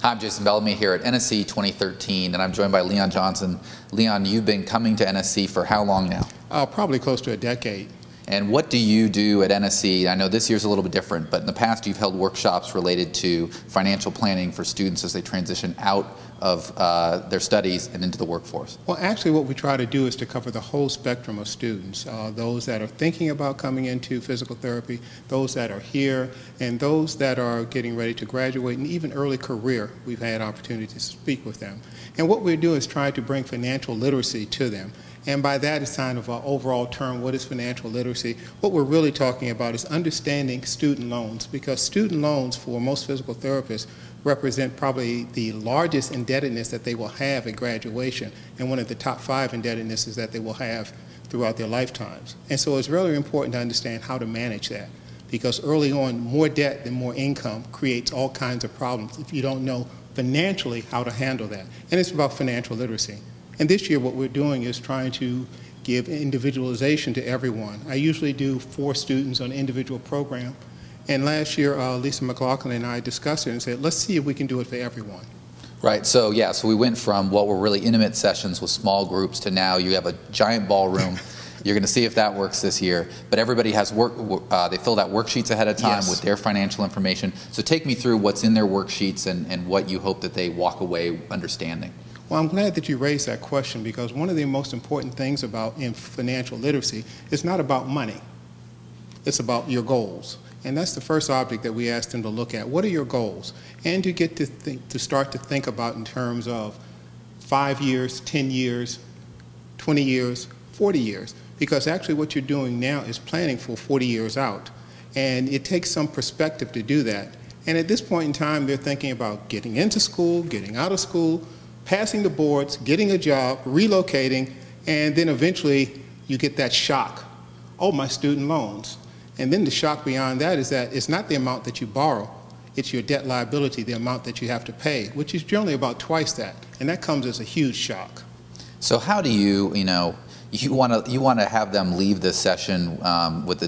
I'm Jason Bellamy here at NSC 2013, and I'm joined by Leon Johnson. Leon, you've been coming to NSC for how long now? Probably close to a decade. And what do you do at NSC? I know this year's a little bit different, but in the past you've held workshops related to financial planning for students as they transition out of their studies and into the workforce. Well, actually what we try to do is to cover the whole spectrum of students, those that are thinking about coming into physical therapy, those that are here, and those that are getting ready to graduate, and even early career. We've had opportunities to speak with them. And what we do is try to bring financial literacy to them. And by that, it's kind of an overall term, what is financial literacy? What we're really talking about is understanding student loans, because student loans for most physical therapists represent probably the largest indebtedness that they will have at graduation, and one of the top 5 indebtednesses that they will have throughout their lifetimes. And so it's really important to understand how to manage that, because early on, more debt than more income creates all kinds of problems if you don't know financially how to handle that. And it's about financial literacy. And this year what we're doing is trying to give individualization to everyone. I usually do 4 students on an individual program. And last year, Lisa McLaughlin and I discussed it and said, let's see if we can do it for everyone. Right, so yeah, so we went from what were really intimate sessions with small groups to now you have a giant ballroom. You're going to see if that works this year. But everybody has they filled out worksheets ahead of time with their financial information. So take me through what's in their worksheets and what you hope that they walk away understanding. Well, I'm glad that you raised that question, because one of the most important things about in financial literacy is not about money. It's about your goals. And that's the first object that we asked them to look at. What are your goals? And to get to start to think about in terms of 5 years, 10 years, 20 years, 40 years. Because actually what you're doing now is planning for 40 years out. And it takes some perspective to do that. And at this point in time, they're thinking about getting into school, getting out of school, passing the boards, getting a job, relocating, and then eventually you get that shock. Oh, my student loans. And then the shock beyond that is that it's not the amount that you borrow, it's your debt liability, the amount that you have to pay, which is generally about twice that. And that comes as a huge shock. So how do you want to have them leave this session with a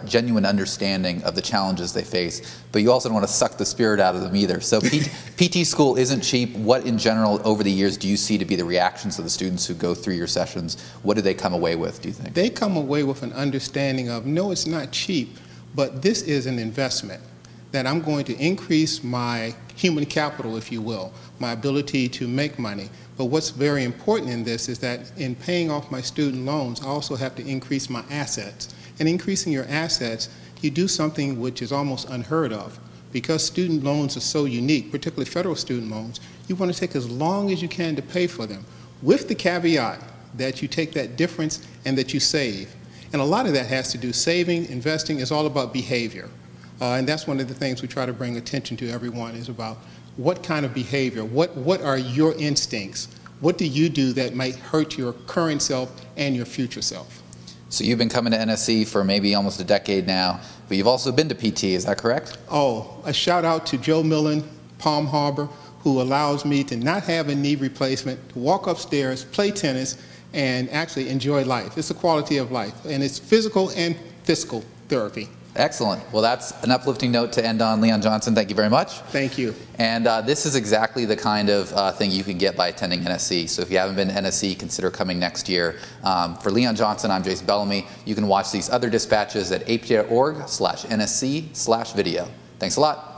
genuine understanding of the challenges they face, but you also don't want to suck the spirit out of them either. So PT school isn't cheap. What in general over the years do you see to be the reactions of the students who go through your sessions? What do they come away with, do you think? They come away with an understanding of, no, it's not cheap, but this is an investment, that I'm going to increase my human capital, if you will, my ability to make money. But what's very important in this is that in paying off my student loans, I also have to increase my assets. And increasing your assets, you do something which is almost unheard of. Because student loans are so unique, particularly federal student loans, you want to take as long as you can to pay for them, with the caveat that you take that difference and that you save. And a lot of that has to do, saving, investing, is all about behavior. And that's one of the things we try to bring attention to everyone, is about what kind of behavior, what are your instincts? What do you do that might hurt your current self and your future self? So you've been coming to NSC for maybe almost a decade now, but you've also been to PT, is that correct? Oh, a shout out to Joe Millen, Palm Harbor, who allows me to not have a knee replacement, to walk upstairs, play tennis, and actually enjoy life. It's a quality of life, and it's physical and fiscal therapy. Excellent. Well, that's an uplifting note to end on. Leon Johnson, thank you very much. Thank you. And this is exactly the kind of thing you can get by attending NSC. So if you haven't been to NSC, consider coming next year. For Leon Johnson, I'm Jason Bellamy. You can watch these other dispatches at apa.org/NSC/video. Thanks a lot.